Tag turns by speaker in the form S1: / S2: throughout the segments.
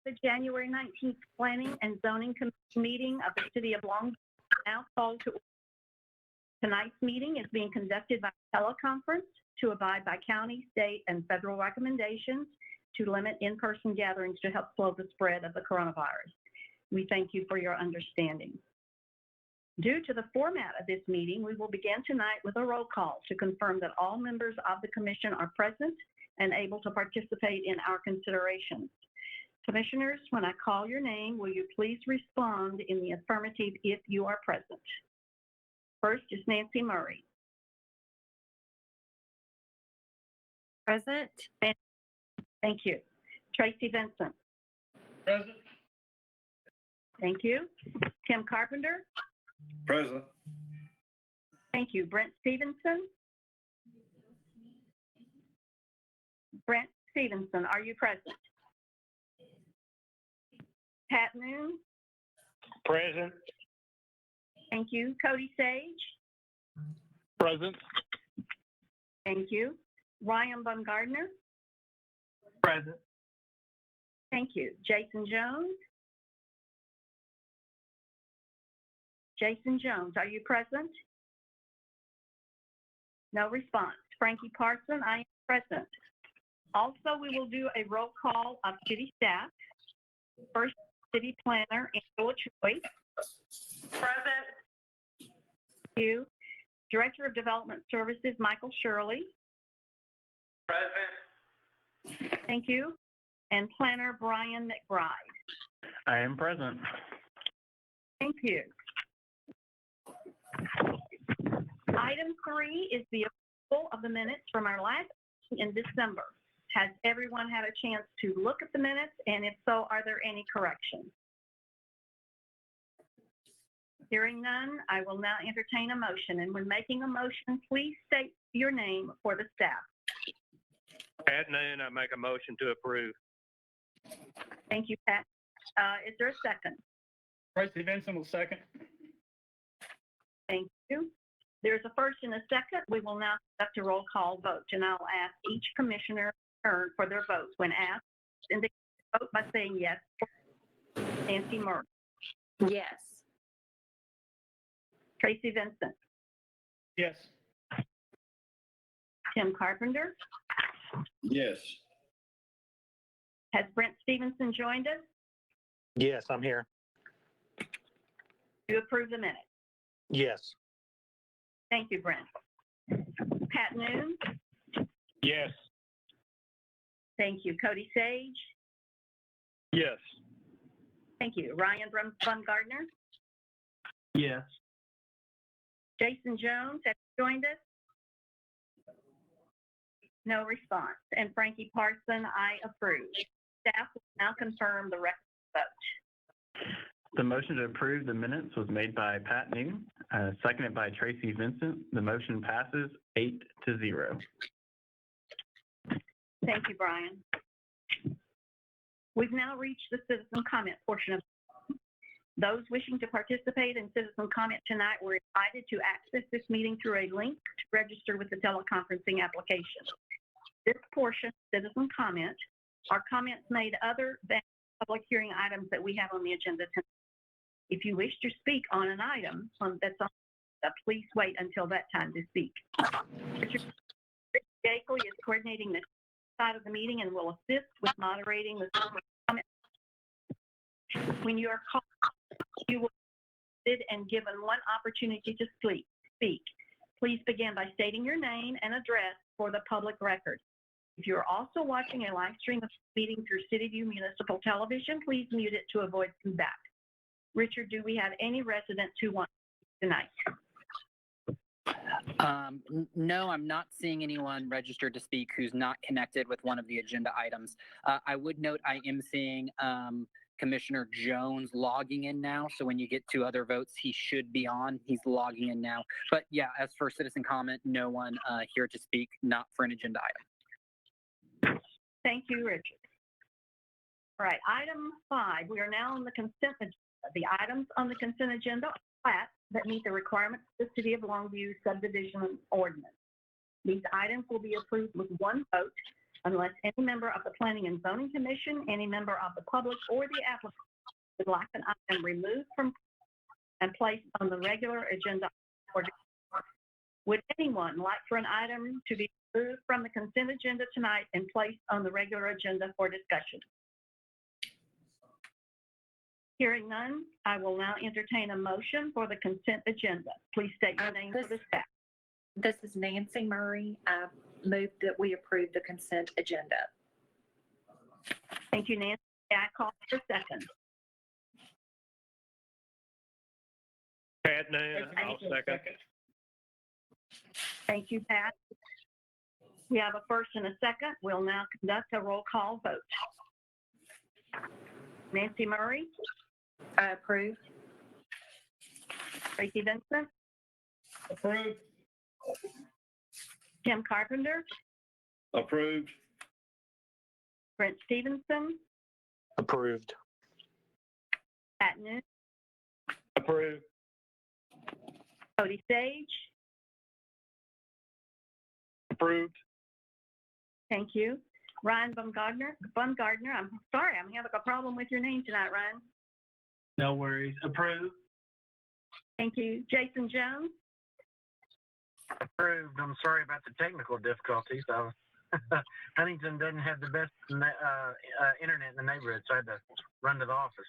S1: The January 19th Planning and Zoning Commission meeting of the City of Long Beach is now called to order. Tonight's meeting is being conducted by teleconference to abide by county, state, and federal recommendations to limit in-person gatherings to help slow the spread of the coronavirus. We thank you for your understanding. Due to the format of this meeting, we will begin tonight with a roll call to confirm that all members of the commission are present and able to participate in our considerations. Commissioners, when I call your name, will you please respond in the affirmative if you are present? First is Nancy Murray.
S2: Present.
S1: Thank you. Tracy Vincent.
S3: Present.
S1: Thank you. Tim Carpenter.
S3: Present.
S1: Thank you. Brent Stevenson. Brent Stevenson, are you present? Pat Noon.
S3: Present.
S1: Thank you. Cody Sage.
S3: Present.
S1: Thank you. Ryan Bumgardner.
S3: Present.
S1: Thank you. Jason Jones. Jason Jones, are you present? No response. Frankie Parson, I am present. Also, we will do a roll call of city staff. First, city planner, Angela Choi.
S2: Present.
S1: Thank you. Director of Development Services, Michael Shirley.
S3: Present.
S1: Thank you. And planner, Brian McBride.
S3: I am present.
S1: Thank you. Item 3 is the approval of the minutes from our last meeting in December. Has everyone had a chance to look at the minutes? And if so, are there any corrections? Hearing none, I will now entertain a motion. And when making a motion, please state your name for the staff.
S3: Pat Noon, I make a motion to approve.
S1: Thank you, Pat. Is there a second?
S3: Tracy Vincent will second.
S1: Thank you. There's a first and a second. We will now conduct a roll call vote, and I'll ask each commissioner for their votes. When asked, indicate vote by saying yes. Nancy Murray.
S2: Yes.
S1: Tracy Vincent.
S3: Yes.
S1: Tim Carpenter.
S3: Yes.
S1: Has Brent Stevenson joined us?
S3: Yes, I'm here.
S1: Do you approve the minutes?
S3: Yes.
S1: Thank you, Brent. Pat Noon.
S3: Yes.
S1: Thank you. Cody Sage.
S3: Yes.
S1: Thank you. Ryan Bumgardner.
S3: Yes.
S1: Jason Jones, have you joined us? No response. And Frankie Parson, I approve. Staff will now confirm the rest of the vote.
S4: The motion to approve the minutes was made by Pat Noon, seconded by Tracy Vincent. The motion passes 8-0.
S1: Thank you, Brian. We've now reached the citizen comment portion of the meeting. Those wishing to participate in citizen comment tonight were invited to access this meeting through a link to register with the teleconferencing application. This portion, citizen comment, are comments made other than public hearing items that we have on the agenda tonight. If you wish to speak on an item that's on the agenda, please wait until that time to speak. Richard Gakel is coordinating this side of the meeting and will assist with moderating the comment. When you are called, you will be muted and given one opportunity to speak. Please begin by stating your name and address for the public record. If you're also watching a live stream of the meeting through CityView Municipal Television, please mute it to avoid feedback. Richard, do we have any residents who want to speak tonight?
S5: No, I'm not seeing anyone registered to speak who's not connected with one of the agenda items. I would note I am seeing Commissioner Jones logging in now. So when you get to other votes, he should be on. He's logging in now. But yeah, as for citizen comment, no one here to speak, not for an agenda item.
S1: Thank you, Richard. All right, item 5. We are now on the consent agenda. The items on the consent agenda are plats that meet the requirements of the City of Longview subdivision ordinance. These items will be approved with one vote. Unless any member of the Planning and Zoning Commission, any member of the public, or the applicant would like an item removed from and placed on the regular agenda. Would anyone like for an item to be removed from the consent agenda tonight and placed on the regular agenda for discussion? Hearing none, I will now entertain a motion for the consent agenda. Please state your name for the staff.
S2: This is Nancy Murray. I move that we approve the consent agenda.
S1: Thank you, Nancy. I call for a second.
S3: Pat Noon, I'll second.
S1: Thank you, Pat. We have a first and a second. We'll now conduct a roll call vote. Nancy Murray,
S2: I approve.
S1: Tracy Vincent,
S3: Approved.
S1: Tim Carpenter,
S3: Approved.
S1: Brent Stevenson,
S3: Approved.
S1: Pat Noon,
S3: Approved.
S1: Cody Sage.
S3: Approved.
S1: Thank you. Ryan Baumgardner, I'm sorry, I'm having a problem with your name tonight, Ryan.
S6: No worries. Approved.
S1: Thank you. Jason Jones,
S6: Approved. I'm sorry about the technical difficulties. Huntington doesn't have the best internet in the neighborhood, so I had to run to the office.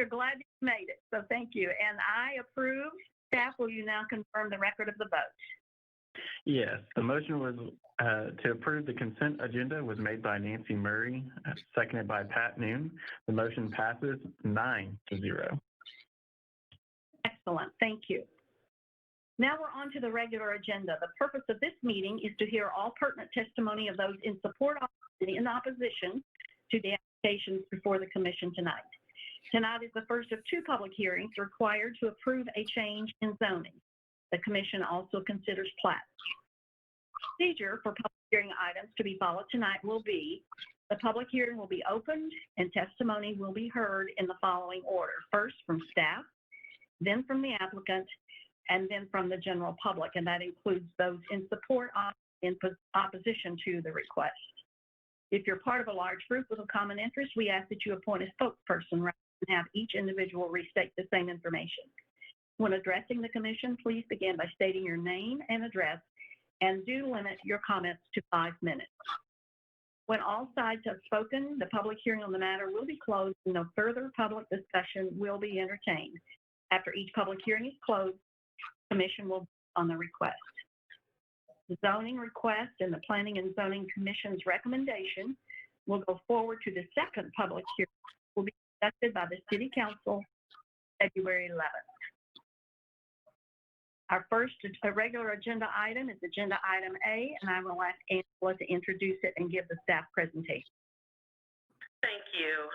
S1: we're glad you made it, so thank you. And I approve. Staff, will you now confirm the record of the vote?
S4: Yes, the motion was to approve the consent agenda was made by Nancy Murray, seconded by Pat Noon. The motion passes 9-0.
S1: Excellent, thank you. Now we're on to the regular agenda. The purpose of this meeting is to hear all pertinent testimony of those in support of and in opposition to the applications before the commission tonight. Tonight is the first of two public hearings required to approve a change in zoning. The commission also considers plats. Procedure for public hearing items to be followed tonight will be: the public hearing will be opened and testimony will be heard in the following order. First from staff, then from the applicant, and then from the general public, and that includes those in support of and in opposition to the request. If you're part of a large group with a common interest, we ask that you appoint a spokesperson rather than have each individual restate the same information. When addressing the commission, please begin by stating your name and address, and do limit your comments to 5 minutes. When all sides have spoken, the public hearing on the matter will be closed and no further public discussion will be entertained. After each public hearing is closed, the commission will vote on the request. The zoning request and the Planning and Zoning Commission's recommendation will go forward to the second public hearing, will be conducted by the City Council February 11th. Our first regular agenda item is Agenda Item A, and I will ask Angela to introduce it and give the staff presentation.
S7: Thank you.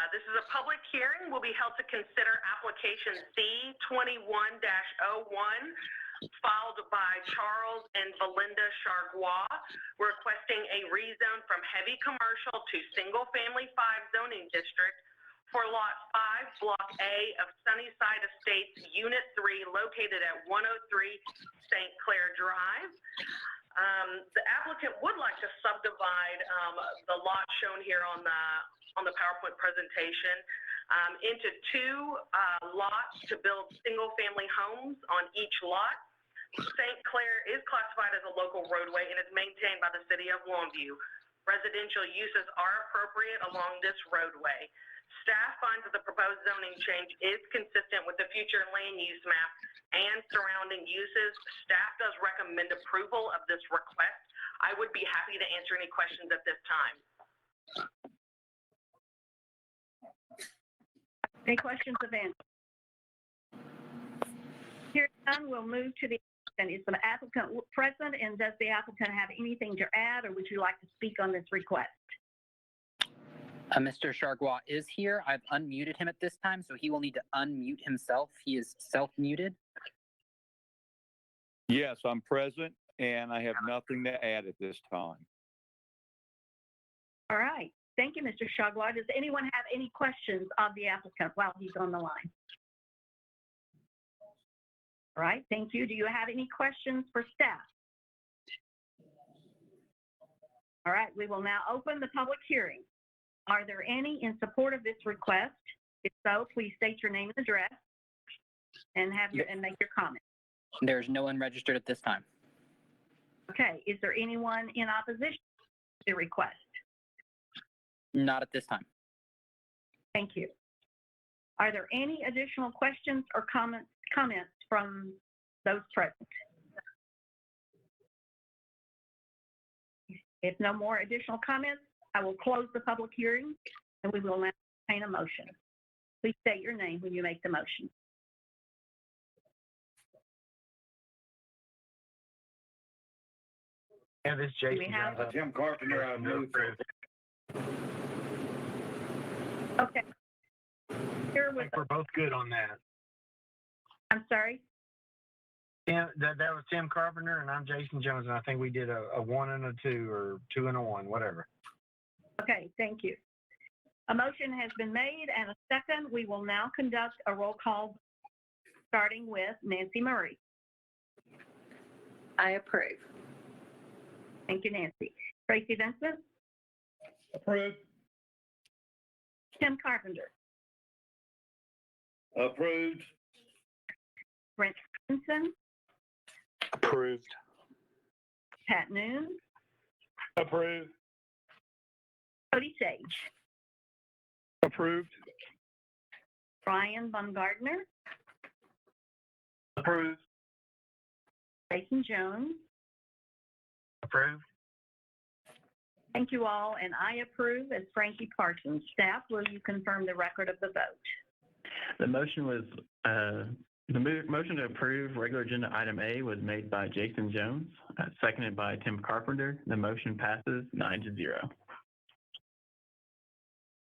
S7: This is a public hearing. Will be held to consider application C21-01, filed by Charles and Belinda Chargois, requesting a rezone from heavy commercial to single-family 5 zoning district for Lot 5, Block A of Sunnyside Estates, Unit 3, located at 103 St. Clair Drive. The applicant would like to subdivide the lot shown here on the PowerPoint presentation into 2 lots to build single-family homes on each lot. St. Clair is classified as a local roadway and is maintained by the City of Longview. Residential uses are appropriate along this roadway. Staff finds that the proposed zoning change is consistent with the future land use map and surrounding uses. Staff does recommend approval of this request. I would be happy to answer any questions at this time.
S1: Any questions of Angela? Hearing none, we'll move to the applicant. Is the applicant present, and does the applicant have anything to add, or would you like to speak on this request?
S5: Mr. Chargois is here. I've unmuted him at this time, so he will need to unmute himself. He is self-muted.
S8: Yes, I'm present, and I have nothing to add at this time.
S1: All right. Thank you, Mr. Chargois. Does anyone have any questions of the applicant while he's on the line? All right. Thank you. Do you have any questions for staff? All right, we will now open the public hearing. Are there any in support of this request? If so, please state your name and address and make your comment.
S5: There's no one registered at this time.
S1: Okay, is there anyone in opposition to the request?
S5: Not at this time.
S1: Thank you. Are there any additional questions or comments from those present? If no more additional comments, I will close the public hearing and we will now entertain a motion. Please state your name when you make the motion.
S6: Yeah, this is Jason.
S1: we have-
S6: Jones.
S8: Tim Carpenter, I move for
S1: Okay. Here
S6: I
S1: was,
S6: think we're both good on that.
S1: I'm sorry.
S6: Yeah, that was Tim Carpenter and I'm Jason Jones, and I think we did a 1 and a 2 or 2 and a 1, whatever.
S1: Okay, thank you. A motion has been made and a second. We will now conduct a roll call starting with Nancy Murray.
S2: I approve.
S1: Thank you, Nancy. Tracy Vincent,
S8: Approved.
S1: Tim Carpenter,
S8: Approved.
S1: Brent Stevenson,
S3: Approved.
S1: Pat Noon,
S3: Approved.
S1: Cody Sage,
S3: Approved.
S1: Brian Baumgardner,
S3: Approved.
S1: Jason Jones.
S6: Approved?
S1: Thank you all, and I approve as Frankie Parsons. Staff, will you confirm the record of the vote?
S4: The motion was, motion to approve regular agenda item A was made by Jason Jones, seconded by Tim Carpenter. The motion passes 9-0.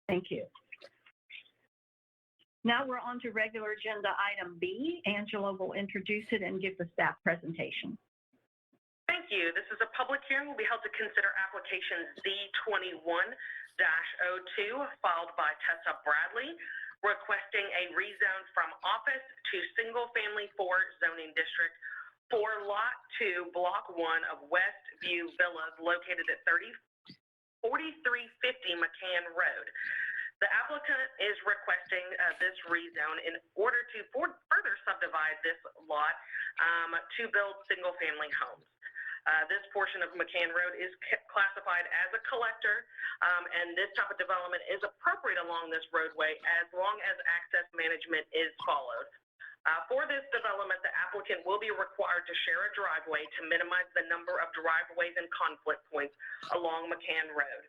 S1: Thank you. Now we're on to regular agenda item B. Angela will introduce it and give the staff presentation.
S7: Thank you. This is a public hearing will be held to consider application Z21-02 filed by Tessa Bradley, requesting a rezone from office to single-family 4 zoning district for Lot 2, Block 1 of Westview Villas located at 4350 McCann Road. The applicant is requesting this rezone in order to further subdivide this lot to build single-family homes. This portion of McCann Road is classified as a collector, and this type of development is appropriate along this roadway as long as access management is followed. For this development, the applicant will be required to share a driveway to minimize the number of driveways and conflict points along McCann Road.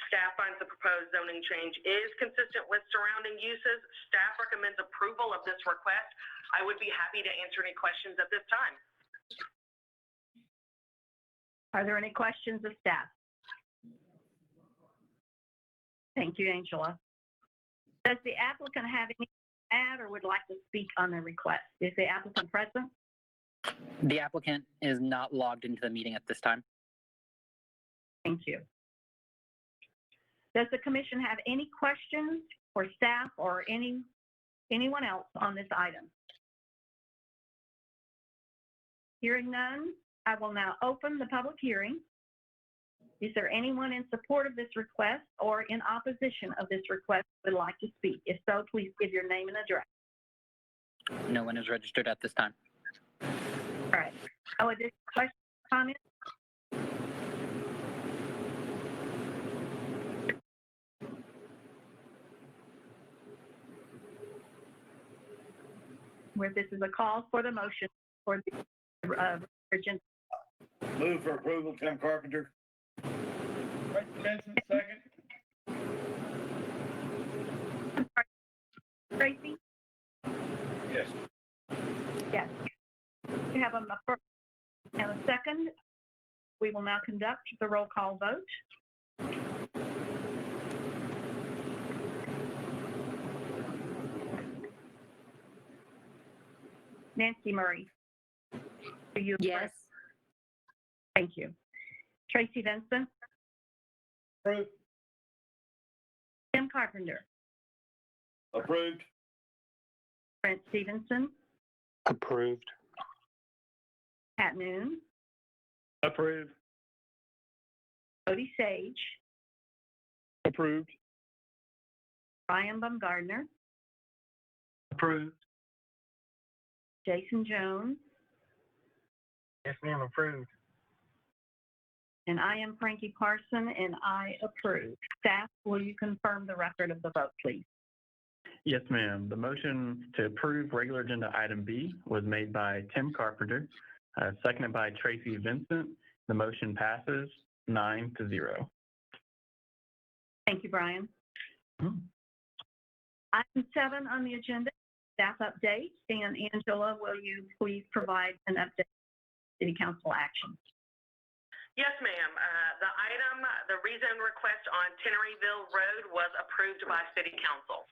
S7: Staff finds the proposed zoning change is consistent with surrounding uses. Staff recommends approval of this request. I would be happy to answer any questions at this time.
S1: Are there any questions of staff? Thank you, Angela. Does the applicant have any to add or would like to speak on the request? Is the applicant present?
S5: The applicant is not logged into the meeting at this time.
S1: Thank you. Does the commission have any questions for staff or anyone else on this item? Hearing none, I will now open the public hearing. Is there anyone in support of this request or in opposition of this request who would like to speak? If so, please give your name and address.
S5: No one is registered at this time.
S1: All right. Oh, additional questions, comments? Where this is a call for the motion for the agenda.
S8: Move for approval, Tim Carpenter. Benson, second.
S1: Tracy?
S8: Yes.
S1: Yes. We have a first and a second. We will now conduct the roll call vote. Nancy Murray. Do you?
S2: Yes.
S1: Thank you. Tracy Vincent?
S8: Approved.
S1: Tim Carpenter?
S8: Approved.
S1: Brent Stevenson?
S3: Approved.
S1: Pat Noon?
S3: Approved.
S1: Cody Sage,
S8: Approved.
S1: Brian Baumgardner,
S6: Approved.
S1: Jason Jones,
S6: Yes, ma'am, approved.
S1: and I am Frankie Parson, and I approve. Staff, will you confirm the record of the vote, please?
S4: Yes, ma'am. The motion to approve regular agenda item B was made by Tim Carpenter, seconded by Tracy Vincent. The motion passes 9-0.
S1: Thank you, Brian.
S4: Hmm.
S1: Item 7 on the agenda, staff update. And Angela, will you please provide an update on city council action?
S7: Yes, ma'am. The rezone request on Tenneryville Road was approved by City Council.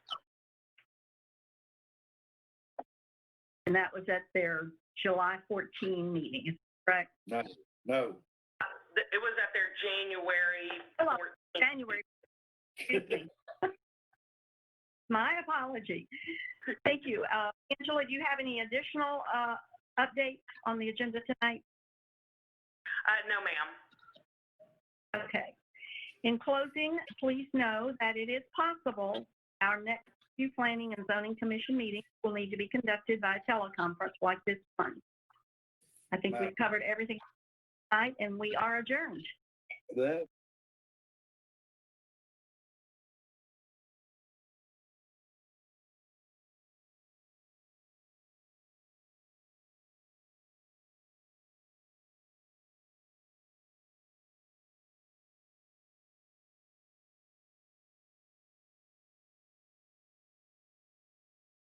S1: And that was at their July 14 meeting, correct?
S8: No.
S7: It was at their January
S1: Hello,
S7: 14th.
S1: January. Excuse me. My apology. Thank you. Angela, do you have any additional updates on the agenda tonight?
S7: No, ma'am.
S1: Okay. In closing, please know that it is possible our next few planning and zoning commission meetings will need to be conducted by teleconference like this one. I think we've covered everything tonight, and we are adjourned.
S8: That